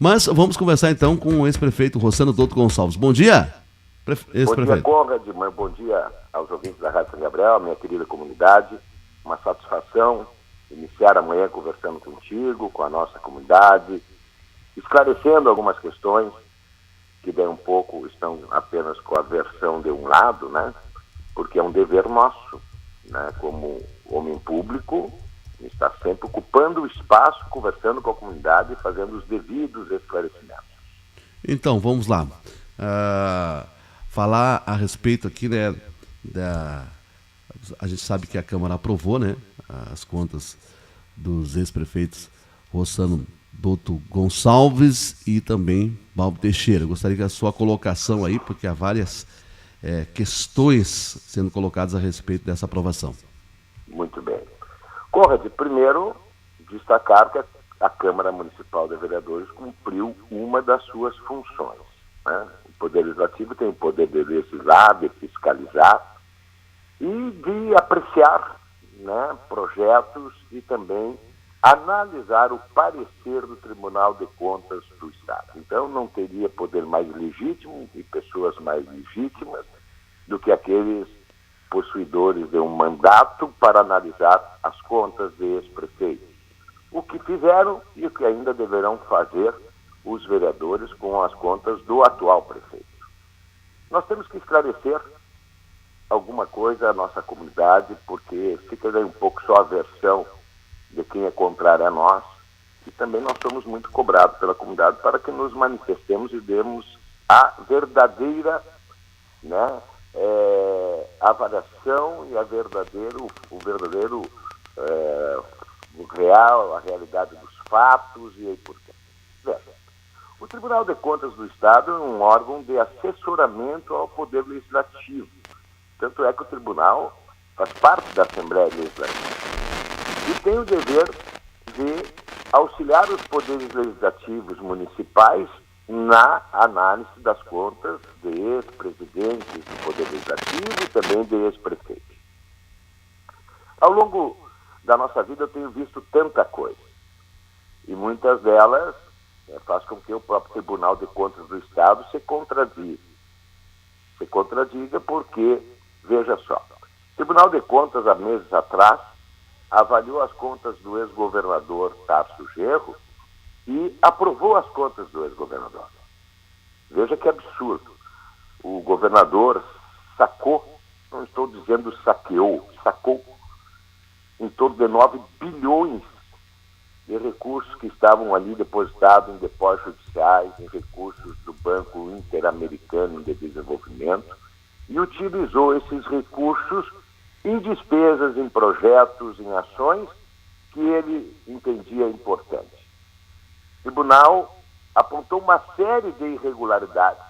Mas vamos conversar então com o ex-prefeito Rossano Douto Gonçalves. Bom dia, ex-prefeito. Bom dia, Conrad. Bom dia aos ouvintes da Rádio São Gabriel, minha querida comunidade. Uma satisfação iniciar amanhã conversando contigo, com a nossa comunidade, esclarecendo algumas questões que daí um pouco estão apenas com a versão de um lado, né? Porque é um dever nosso, né? Como homem público, está sempre ocupando o espaço, conversando com a comunidade e fazendo os devidos esclarecimentos. Então, vamos lá. Falar a respeito aqui, né, a gente sabe que a Câmara aprovou, né, as contas dos ex-prefeitos Rossano Douto Gonçalves e também Balbo Teixeira. Eu gostaria que a sua colocação aí, porque há várias questões sendo colocadas a respeito dessa aprovação. Muito bem. Conrad, primeiro, destacar que a Câmara Municipal de Vereadores cumpriu uma das suas funções, né? O Poder Legislativo tem o poder de legislar, de fiscalizar e de apreciar, né, projetos e também analisar o parecer do Tribunal de Contas do Estado. Então, não teria poder mais legítimo e pessoas mais legítimas do que aqueles possuidores de um mandato para analisar as contas de ex-prefeitos. O que fizeram e o que ainda deverão fazer os vereadores com as contas do atual prefeito. Nós temos que esclarecer alguma coisa à nossa comunidade, porque fica daí um pouco só a versão de quem é contrário a nós, e também nós somos muito cobrados pela comunidade para que nos manifestemos e demos a verdadeira, né, avaliação e o verdadeiro real, a realidade dos fatos e aí por diante. O Tribunal de Contas do Estado é um órgão de assessoramento ao Poder Legislativo. Tanto é que o Tribunal faz parte da Assembleia Legislativa e tem o dever de auxiliar os poderes legislativos municipais na análise das contas de ex-presidentes do Poder Legislativo e também de ex-prefeitos. Ao longo da nossa vida eu tenho visto tanta coisa, e muitas delas faz com que o próprio Tribunal de Contas do Estado se contradiga. Se contradiga porque, veja só, o Tribunal de Contas, há meses atrás, avaliou as contas do ex-governador Tarso Genro e aprovou as contas do ex-governador. Veja que absurdo. O governador sacou, não estou dizendo saqueou, sacou em torno de 9 bilhões de recursos que estavam ali depositados em depósitos judiciais, em recursos do Banco Interamericano de Desenvolvimento, e utilizou esses recursos em despesas, em projetos, em ações que ele entendia importantes. O tribunal apontou uma série de irregularidades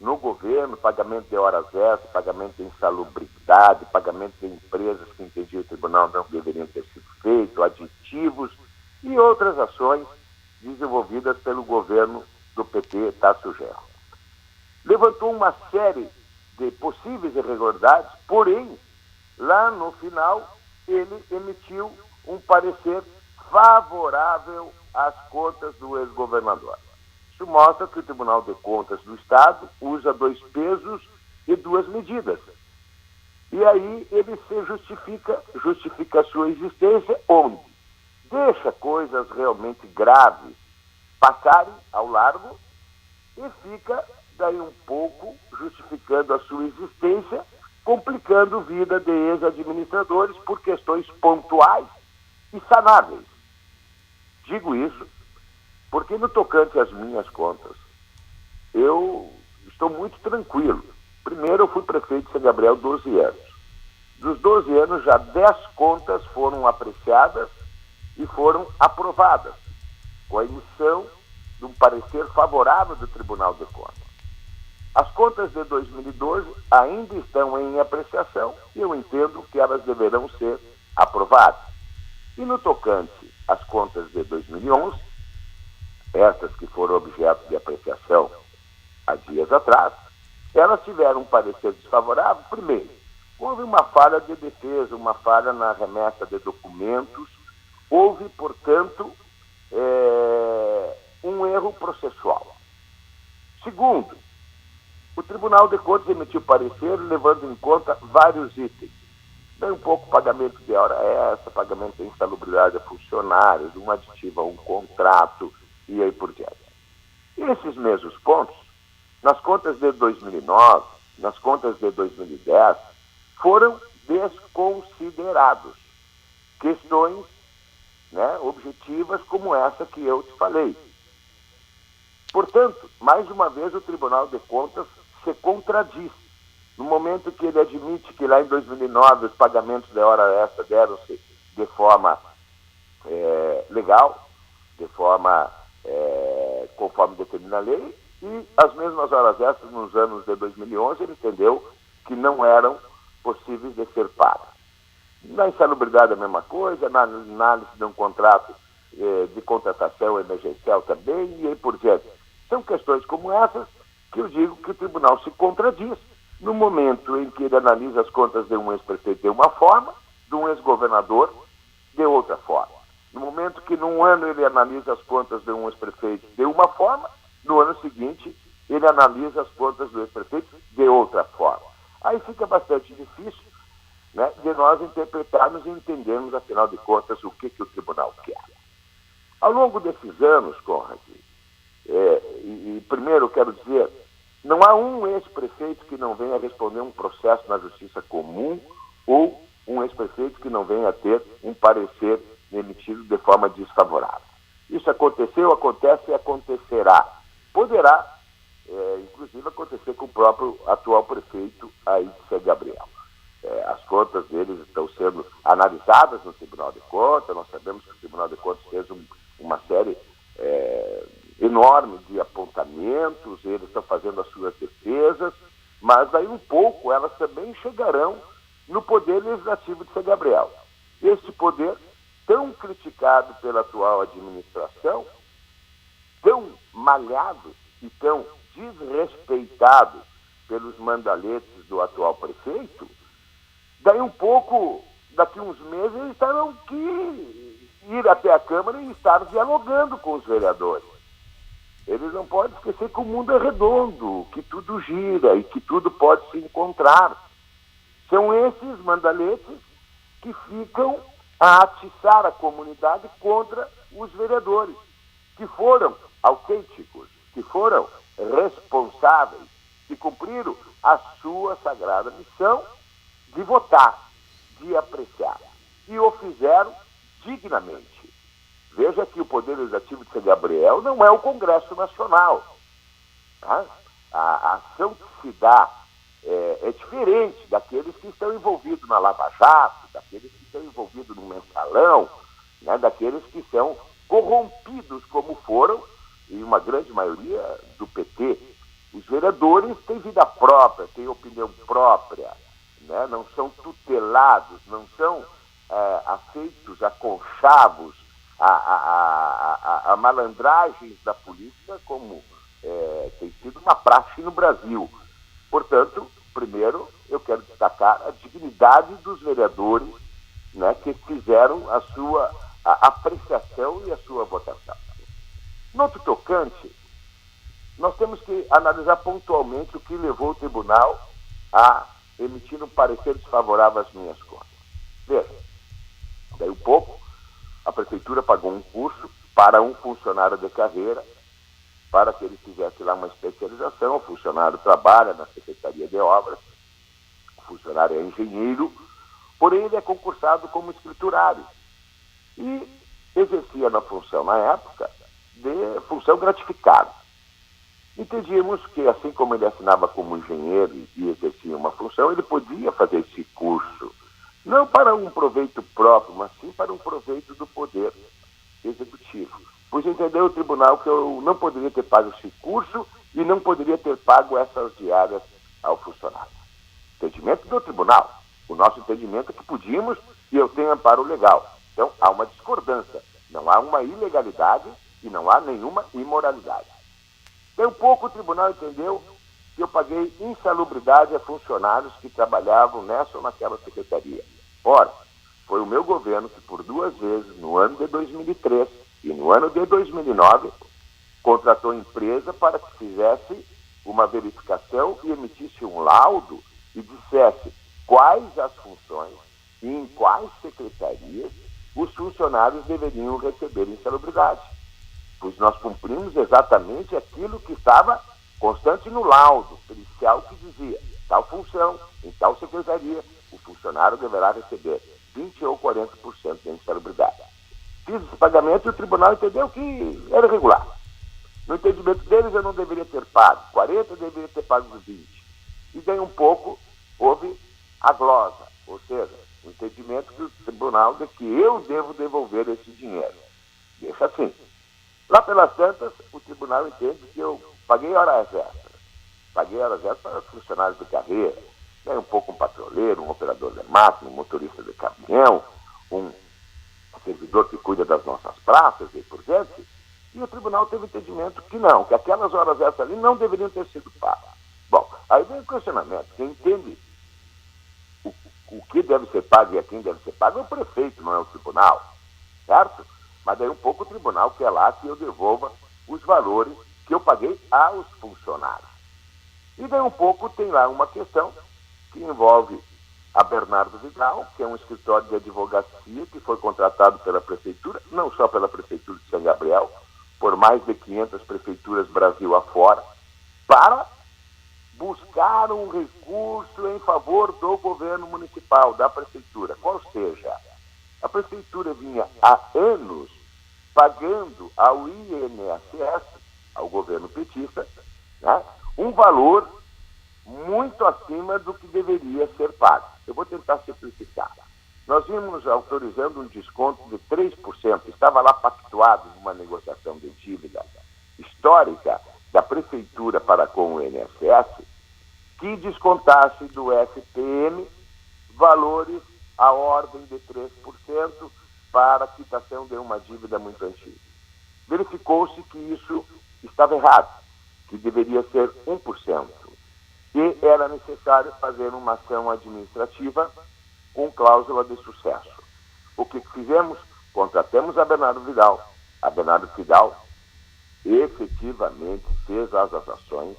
no governo, pagamento de horas extras, pagamento de insalubridade, pagamento de empresas que entendia o tribunal não deveriam ter sido feito, aditivos e outras ações desenvolvidas pelo governo do PT Tarso Genro. Levantou uma série de possíveis irregularidades, porém, lá no final, ele emitiu um parecer favorável às contas do ex-governador. Isso mostra que o Tribunal de Contas do Estado usa 2 pesos e 2 medidas. E aí ele se justifica a sua existência onde deixa coisas realmente graves passarem ao largo e fica daí um pouco justificando a sua existência, complicando a vida de ex-administradores por questões pontuais e sanáveis. Digo isso porque no tocante às minhas contas, eu estou muito tranquilo. Primeiro, eu fui prefeito de São Gabriel 12 anos. Dos 12 anos, já 10 contas foram apreciadas e foram aprovadas, com a emissão de um parecer favorável do Tribunal de Contas. As contas de 2012 ainda estão em apreciação e eu entendo que elas deverão ser aprovadas. E no tocante às contas de 2011, essas que foram objeto de apreciação há dias atrás, elas tiveram um parecer desfavorável. Primeiro, houve uma falha de defesa, uma falha na remessa de documentos, houve, portanto, um erro processual. Segundo, o Tribunal de Contas emitiu parecer levando em conta vários itens. Daí um pouco pagamento de hora extra, pagamento de insalubridade a funcionários, um aditivo a um contrato e aí por diante. E esses mesmos pontos, nas contas de 2009, nas contas de 2010, foram desconsiderados. Questões, né, objetivas como essa que eu te falei. Portanto, mais uma vez o Tribunal de Contas se contradiz. No momento que ele admite que lá em 2009 os pagamentos de hora extra deram-se de forma legal, de forma conforme determina a lei, e as mesmas horas extras nos anos de 2011 ele entendeu que não eram possíveis de ser pagas. Na insalubridade a mesma coisa, na análise de um contrato de contratação emergencial também, e aí por diante. São questões como essas que eu digo que o tribunal se contradiz no momento em que ele analisa as contas de um ex-prefeito de uma forma, de um ex-governador de outra forma. No momento que num ano ele analisa as contas de um ex-prefeito de uma forma, no ano seguinte ele analisa as contas do ex-prefeito de outra forma. Aí fica bastante difícil, né, de nós interpretarmos e entendermos, afinal de contas, o que o tribunal quer. Ao longo desses anos, Conrad, primeiro eu quero dizer, não há um ex-prefeito que não venha responder um processo na justiça comum ou um ex-prefeito que não venha ter um parecer emitido de forma desfavorável. Isso aconteceu, acontece e acontecerá. Poderá, inclusive, acontecer com o próprio atual prefeito aí de São Gabriel. As contas deles estão sendo analisadas no Tribunal de Contas. Nós sabemos que o Tribunal de Contas fez uma série enorme de apontamentos, eles estão fazendo as suas defesas, mas daí um pouco elas também chegarão no Poder Legislativo de São Gabriel. Este poder, tão criticado pela atual administração, tão malhado e tão desrespeitado pelos mandaletes do atual prefeito, daí um pouco, daqui uns meses, eles terão que ir até a Câmara e estar dialogando com os vereadores. Eles não podem esquecer que o mundo é redondo, que tudo gira e que tudo pode se encontrar. São esses mandaletes que ficam a atiçar a comunidade contra os vereadores, que foram autênticos, que foram responsáveis, que cumpriram a sua sagrada missão de votar, de apreciar. E o fizeram dignamente. Veja que o Poder Legislativo de São Gabriel não é o Congresso Nacional. Tá? A ação que se dá é diferente daqueles que estão envolvidos na Lava Jato, daqueles que estão envolvidos no mensalão, né, daqueles que são corrompidos como foram, e uma grande maioria do PT. Os vereadores têm vida própria, têm opinião própria, né, não são tutelados, não são afeitos a conchavos, a malandragens da política, como tem sido uma praxe no Brasil. Portanto, primeiro, eu quero destacar a dignidade dos vereadores, né, que fizeram a sua apreciação e a sua votação. No outro tocante, nós temos que analisar pontualmente o que levou o tribunal a emitir um parecer desfavorável às minhas contas. Veja, daí um pouco, a prefeitura pagou um curso para um funcionário de carreira, para que ele fizesse lá uma especialização. O funcionário trabalha na Secretaria de Obras, o funcionário é engenheiro, porém ele é concursado como escriturário e exercia na função, na época, de função gratificada. Entendíamos que, assim como ele assinava como engenheiro e exercia uma função, ele podia fazer esse curso, não para um proveito próprio, mas sim para um proveito do Poder Executivo. Pois entendeu o tribunal que eu não poderia ter pago esse curso e não poderia ter pago essas diárias ao funcionário. Entendimento do tribunal. O nosso entendimento é que podíamos e eu tenho amparo legal. Então, há uma discordância. Não há uma ilegalidade e não há nenhuma imoralidade. Daí um pouco o tribunal entendeu que eu paguei insalubridade a funcionários que trabalhavam nessa ou naquela secretaria. Ora, foi o meu governo que por 2 vezes, no ano de 2003 e no ano de 2009, contratou empresa para que fizesse uma verificação e emitisse um laudo e dissesse quais as funções e em quais secretarias os funcionários deveriam receber insalubridade. Pois nós cumprimos exatamente aquilo que estava constante no laudo pericial, que dizia: tal função, em tal secretaria, o funcionário deverá receber 20% ou 40% de insalubridade. Fiz esse pagamento e o tribunal entendeu que era irregular. No entendimento deles, eu não deveria ter pago 40%, eu deveria ter pago 20%. E daí um pouco houve a glosa, ou seja, o entendimento do tribunal de que eu devo devolver esse dinheiro. Deixa assim. Lá pelas tantas, o tribunal entende que eu paguei horas extras. Paguei horas extras para funcionários de carreira, né? Um pouco um patrulheiro, um operador de máquina, um motorista de caminhão, um servidor que cuida das nossas praças e por diante. E o tribunal teve entendimento que não, que aquelas horas extras ali não deveriam ter sido pagas. Bom, aí vem o questionamento. Quem entende o que deve ser pago e a quem deve ser pago é o prefeito, não é o tribunal, certo? Mas daí um pouco o tribunal quer lá que eu devolva os valores que eu paguei aos funcionários. E daí um pouco tem lá uma questão que envolve a Bernardo Vidal, que é um escritório de advocacia que foi contratado pela prefeitura, não só pela prefeitura de São Gabriel, por mais de 500 prefeituras Brasil afora, para buscar um recurso em favor do governo municipal, da prefeitura. Qual seja, a prefeitura vinha há anos pagando ao INSS, ao governo petista, né, um valor muito acima do que deveria ser pago. Eu vou tentar simplificar. Nós vimos autorizando um desconto de 3%, estava lá pactuado numa negociação de dívida histórica da prefeitura para com o INSS, que descontasse do FPM valores à ordem de 3% para a quitação de uma dívida muito antiga. Verificou-se que isso estava errado, que deveria ser 1%, e era necessário fazer uma ação administrativa com cláusula de sucesso. O que fizemos? Contratamos a Bernardo Vidal. A Bernardo Vidal efetivamente fez as ações.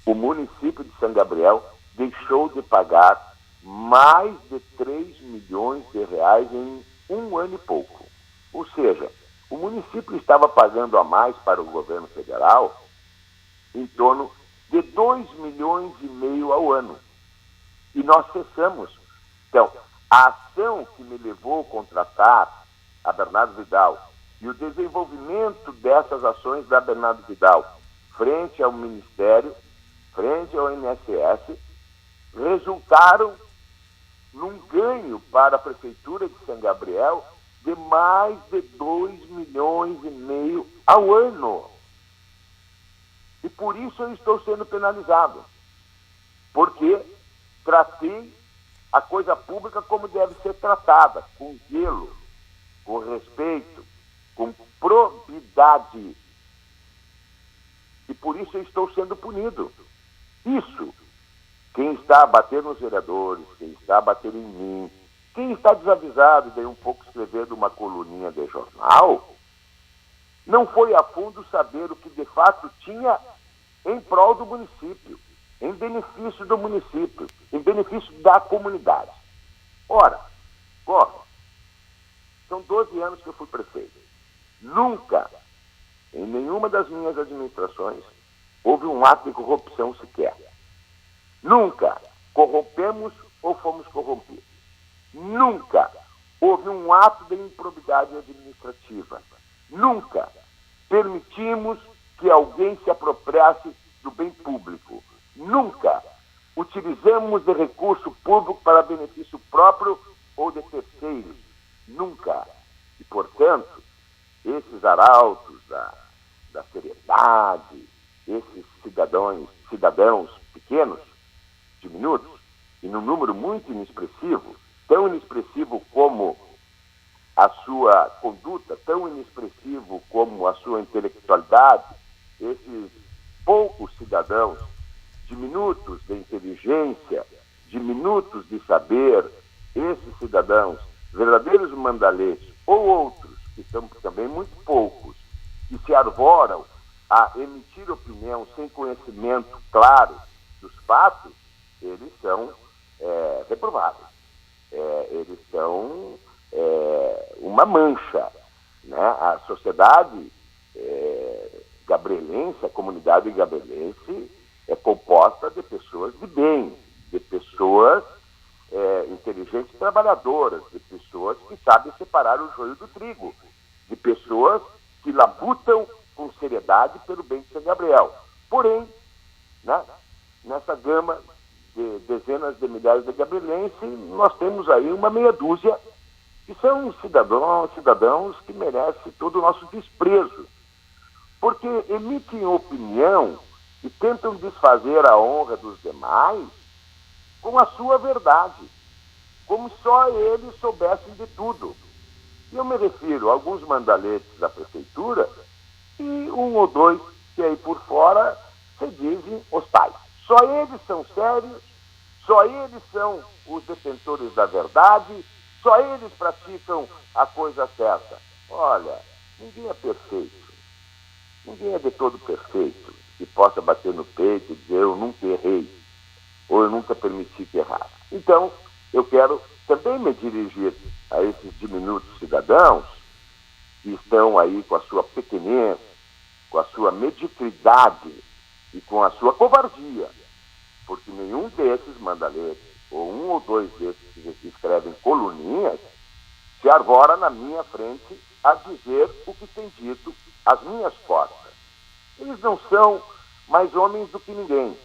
O município de São Gabriel deixou de pagar mais de 3 milhões de reais em um ano e pouco. Ou seja, o município estava pagando a mais para o governo federal em torno de 2,5 milhões ao ano. E nós cessamos. Então, a ação que me levou a contratar a Bernardo Vidal e o desenvolvimento dessas ações da Bernardo Vidal frente ao Ministério, frente ao INSS, resultaram num ganho para a Prefeitura de São Gabriel de mais de 2,5 milhões ao ano. E por isso eu estou sendo penalizado. Porque tratei a coisa pública como deve ser tratada, com zelo, com respeito, com probidade. E por isso eu estou sendo punido. Isso, quem está a bater nos vereadores, quem está a bater em mim, quem está desavisado e daí um pouco escrevendo uma coluninha de jornal, não foi a fundo saber o que de fato tinha em prol do município, em benefício do município, em benefício da comunidade. Ora, são 12 anos que eu fui prefeito. Nunca, em nenhuma das minhas administrações, houve um ato de corrupção sequer. Nunca corrompemos ou fomos corrompidos. Nunca houve um ato de improbidade administrativa. Nunca permitimos que alguém se apropriasse do bem público. Nunca utilizamos de recurso público para benefício próprio ou de terceiros. Nunca. E, portanto, esses arautos da seriedade, esses cidadãos pequenos, diminutos, e num número muito inexpressivo, tão inexpressivo como a sua conduta, tão inexpressivo como a sua intelectualidade, esses poucos cidadãos diminutos de inteligência, diminutos de saber, esses cidadãos, verdadeiros mandaletes, ou outros, que são também muito poucos, que se arvoram a emitir opinião sem conhecimento claro dos fatos, eles são reprováveis. Eles são uma mancha, né? A sociedade gabrielense, a comunidade gabrielense é composta de pessoas de bem, de pessoas inteligentes trabalhadoras, de pessoas que sabem separar o joio do trigo, de pessoas que labutam com seriedade pelo bem de São Gabriel. Porém, né, nessa gama de dezenas de milhares de gabrielenses, nós temos aí uma meia dúzia que são cidadãos que merecem todo o nosso desprezo, porque emitem opinião e tentam desfazer a honra dos demais com a sua verdade, como só eles soubessem de tudo. E eu me refiro a alguns mandaletes da prefeitura e um ou dois que aí por fora se dizem os tais. Só eles são sérios, só eles são os detentores da verdade, só eles praticam a coisa certa. Olha, ninguém é perfeito. Ninguém é de todo perfeito que possa bater no peito e dizer eu nunca errei ou eu nunca permiti que errasse. Então, eu quero também me dirigir a esses diminutos cidadãos que estão aí com a sua pequenez, com a sua mediocridade e com a sua covardia, porque nenhum desses mandaletes, ou um ou dois desses que escrevem coluninhas, se arvora na minha frente a dizer o que tem dito às minhas costas. Eles não são mais homens do que ninguém.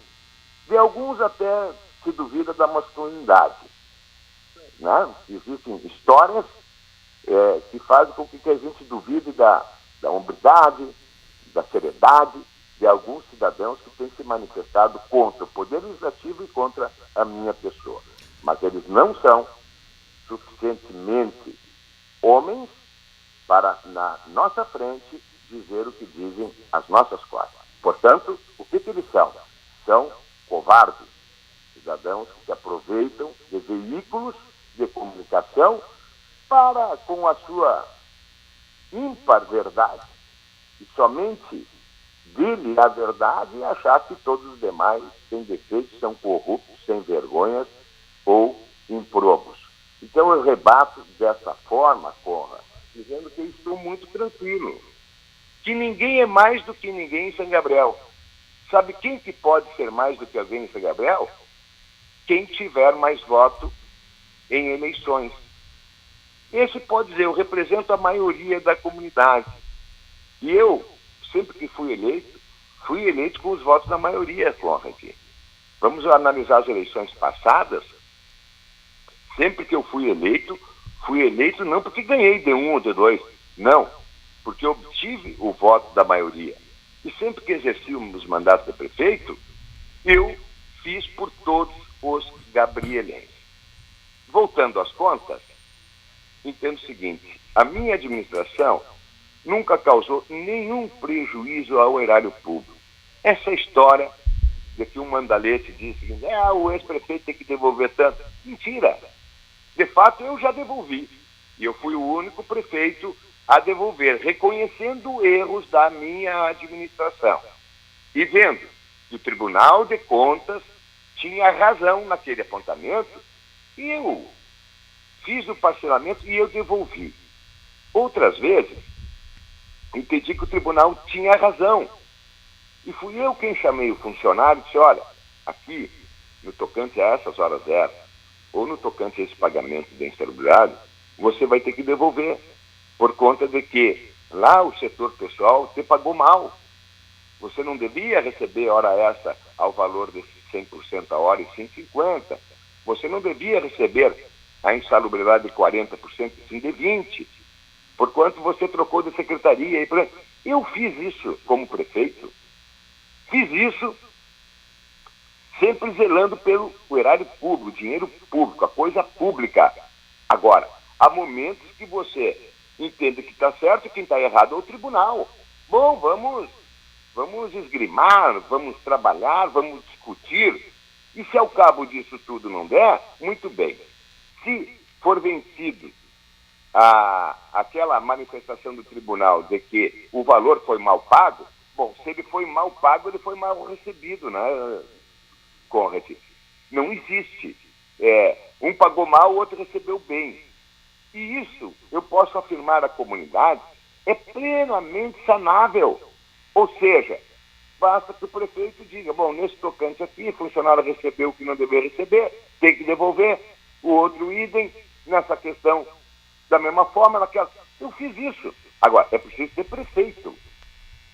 De alguns até se duvida da masculinidade. Né? Existem histórias que fazem com que a gente duvide da hombridade, da seriedade de alguns cidadãos que têm se manifestado contra o Poder Legislativo e contra a minha pessoa. Mas eles não são suficientemente homens para, na nossa frente, dizer o que dizem as nossas costas. Portanto, o que eles são? São covardes, cidadãos que se aproveitam de veículos de comunicação para, com a sua ímpar verdade, e somente dele a verdade, achar que todos os demais têm defeitos, são corruptos, sem vergonhas ou improbos. Então eu rebato dessa forma, Conrad, dizendo que eu estou muito tranquilo, que ninguém é mais do que ninguém em São Gabriel. Sabe quem que pode ser mais do que alguém em São Gabriel? Quem tiver mais voto em eleições. Esse pode dizer, eu represento a maioria da comunidade. E eu, sempre que fui eleito com os votos da maioria, Conrad. Vamos analisar as eleições passadas. Sempre que eu fui eleito não porque ganhei de um ou de dois, não, porque obtive o voto da maioria. E sempre que exerci os mandatos de prefeito, eu fiz por todos os gabrielenses. Voltando às contas, entendo o seguinte, a minha administração nunca causou nenhum prejuízo ao erário público. Essa história de que um mandalete diz o seguinte, o ex-prefeito tem que devolver tanto. Mentira! De fato, eu já devolvi. E eu fui o único prefeito a devolver, reconhecendo erros da minha administração. E vendo que o Tribunal de Contas tinha razão naquele apontamento, e eu fiz o parcelamento e eu devolvi. Outras vezes, entendi que o tribunal tinha razão. E fui eu quem chamei o funcionário e disse, olha, aqui, no tocante a essas horas zero, ou no tocante a esse pagamento de insalubridade, você vai ter que devolver, por conta de que lá o setor pessoal te pagou mal. Você não devia receber hora essa ao valor de 100% a hora e 150%. Você não devia receber a insalubridade de 40%, sim de 20%. Porquanto você trocou de secretaria. Eu fiz isso como prefeito. Fiz isso sempre zelando pelo erário público, o dinheiro público, a coisa pública. Agora, há momentos que você entende que está certo e quem está errado é o tribunal. Bom, vamos esgrimar, vamos trabalhar, vamos discutir. E se ao cabo disso tudo não der, muito bem. Se for vencido aquela manifestação do tribunal de que o valor foi mal pago, Bom, se ele foi mal pago, ele foi mal recebido, né, Conrad? Não existe. Um pagou mal, o outro recebeu bem. E isso, eu posso afirmar à comunidade, é plenamente sanável. Ou seja, basta que o prefeito diga, bom, nesse tocante aqui, o funcionário recebeu o que não deveria receber, tem que devolver, o outro idem, nessa questão, da mesma forma, naquela... Eu fiz isso. Agora, é preciso ter prefeito.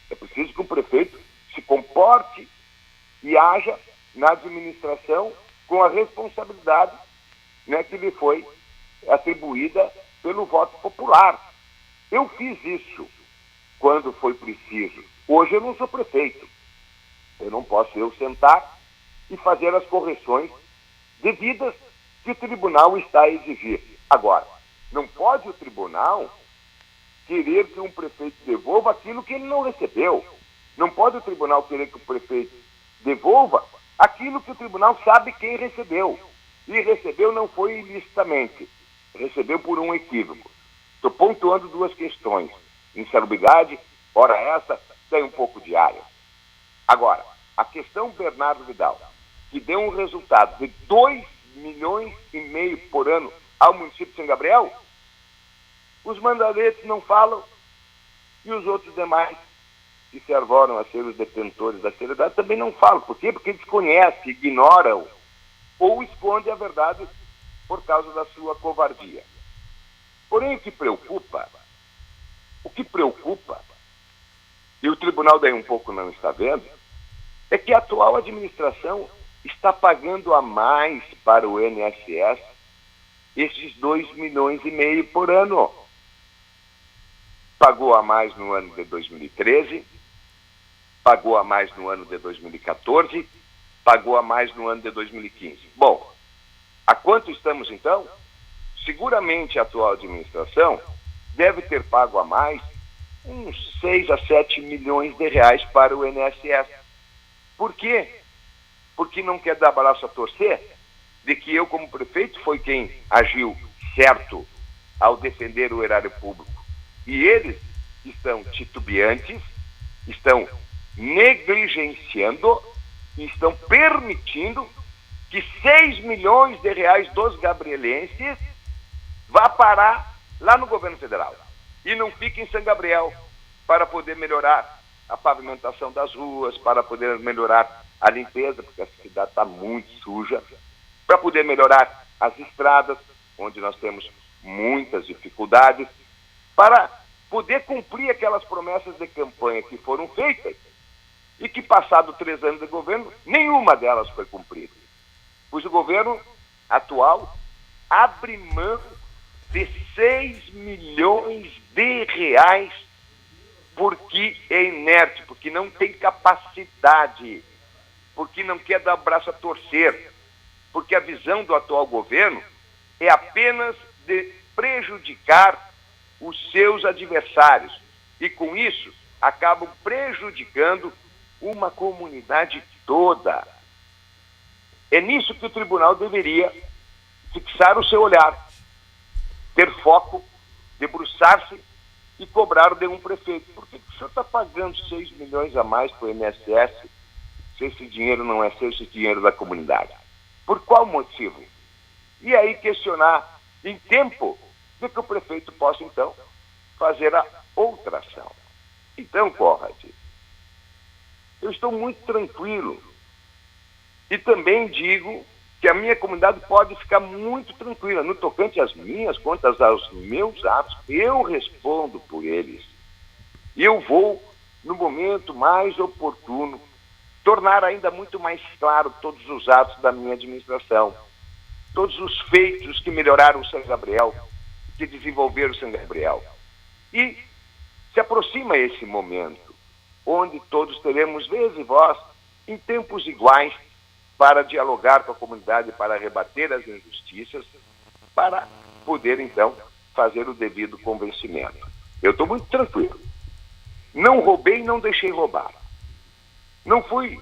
É preciso que o prefeito se comporte e haja na administração com a responsabilidade, né, que lhe foi atribuída pelo voto popular. Eu fiz isso quando foi preciso. Hoje eu não sou prefeito. Eu não posso sentar e fazer as correções devidas que o tribunal está a exigir. Agora, não pode o tribunal querer que um prefeito devolva aquilo que ele não recebeu. Não pode o tribunal querer que o prefeito devolva aquilo que o tribunal sabe quem recebeu. E recebeu não foi ilicitamente, recebeu por um equívoco. Estou pontuando duas questões. Insalubridade, ora essa, tem um pouco de área. Agora, a questão Bernardo Vidal, que deu um resultado de 2,5 milhões por ano ao município de São Gabriel, os mandaletes não falam e os outros demais que se arvoram a ser os detentores da seriedade também não falam. Por quê? Porque desconhecem, ignoram ou escondem a verdade por causa da sua covardia. Porém, o que preocupa, e o tribunal daí um pouco não está vendo, é que a atual administração está pagando a mais para o INSS esses 2,5 milhões por ano. Pagou a mais no ano de 2013, pagou a mais no ano de 2014, pagou a mais no ano de 2015. Bom, a quanto estamos então? Seguramente a atual administração deve ter pago a mais uns 6 a 7 milhões de reais para o INSS. Por quê? Porque não quer dar braço a torcer de que eu, como prefeito, foi quem agiu certo ao defender o erário público. E eles estão titubeantes, estão negligenciando e estão permitindo que 6 milhões de reais dos gabrielenses vá parar lá no governo federal e não fique em São Gabriel para poder melhorar a pavimentação das ruas, para poder melhorar a limpeza, porque a cidade está muito suja, para poder melhorar as estradas, onde nós temos muitas dificuldades, para poder cumprir aquelas promessas de campanha que foram feitas e que, passado 3 anos de governo, nenhuma delas foi cumprida. Pois o governo atual abre mão de 6 milhões de reais porque é inerte, porque não tem capacidade, porque não quer dar o braço a torcer, porque a visão do atual governo é apenas de prejudicar os seus adversários e, com isso, acabam prejudicando uma comunidade toda. É nisso que o tribunal deveria fixar o seu olhar, ter foco, debruçar-se e cobrar de um prefeito. Por que o senhor está pagando 6 milhões a mais para o INSS se esse dinheiro não é seu, esse dinheiro da comunidade? Por qual motivo? E aí questionar em tempo de que o prefeito possa, então, fazer a outra ação. Então, Conrad, eu estou muito tranquilo. E também digo que a minha comunidade pode ficar muito tranquila. No tocante às minhas contas, aos meus atos, eu respondo por eles. E eu vou, no momento mais oportuno, tornar ainda muito mais claro todos os atos da minha administração, todos os feitos que melhoraram o São Gabriel, que desenvolveram o São Gabriel. E se aproxima esse momento, onde todos teremos vez e voz, em tempos iguais, para dialogar com a comunidade, para rebater as injustiças, para poder, então, fazer o devido convencimento. Eu estou muito tranquilo. Não roubei e não deixei roubar. Não fui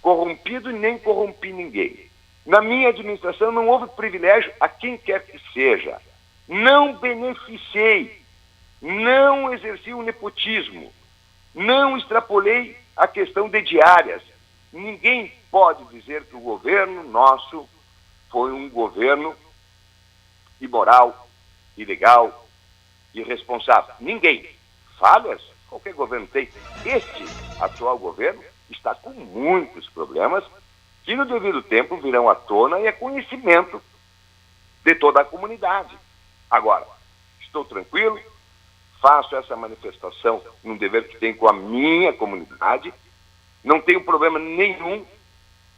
corrompido e nem corrompi ninguém. Na minha administração não houve privilégio a quem quer que seja. Não beneficiei, não exerci o nepotismo. Não extrapolei a questão de diárias. Ninguém pode dizer que o governo nosso foi um governo imoral, ilegal, irresponsável. Ninguém. Falhas, qualquer governo tem. Este atual governo está com muitos problemas que no devido tempo virão à tona e é conhecimento de toda a comunidade. Agora, estou tranquilo, faço essa manifestação num dever que tenho com a minha comunidade, não tenho problema nenhum,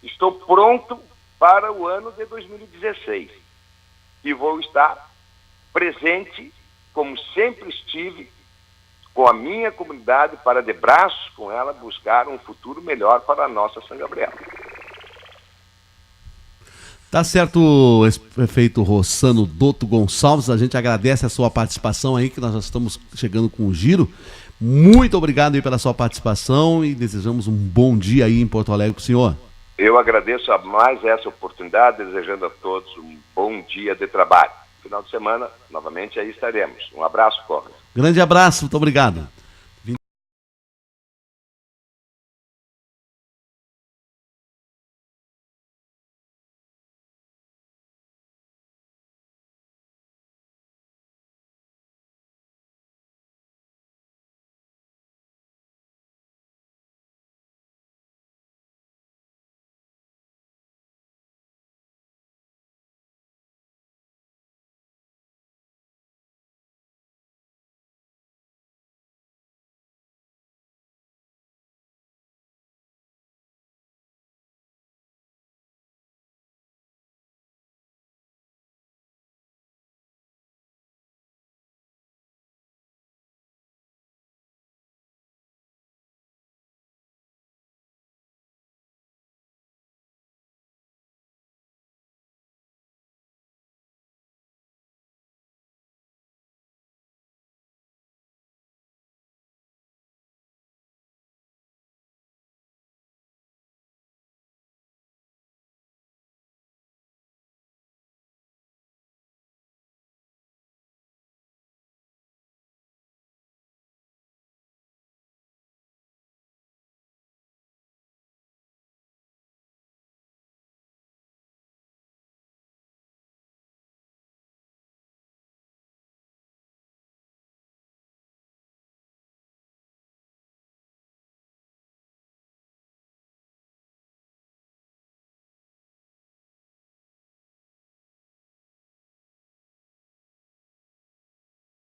estou pronto para o ano de 2016 e vou estar presente, como sempre estive, com a minha comunidade, para de braços com ela buscar um futuro melhor para a nossa São Gabriel. Tá certo, prefeito Rossano Dotto Gonçalves, a gente agradece a sua participação aí, que nós já estamos chegando com o giro. Muito obrigado aí pela sua participação e desejamos um bom dia aí em Porto Alegre para o senhor. Eu agradeço a mais essa oportunidade, desejando a todos um bom dia de trabalho. Final de semana, novamente aí estaremos. Um abraço, Corre. Grande abraço, muito obrigado.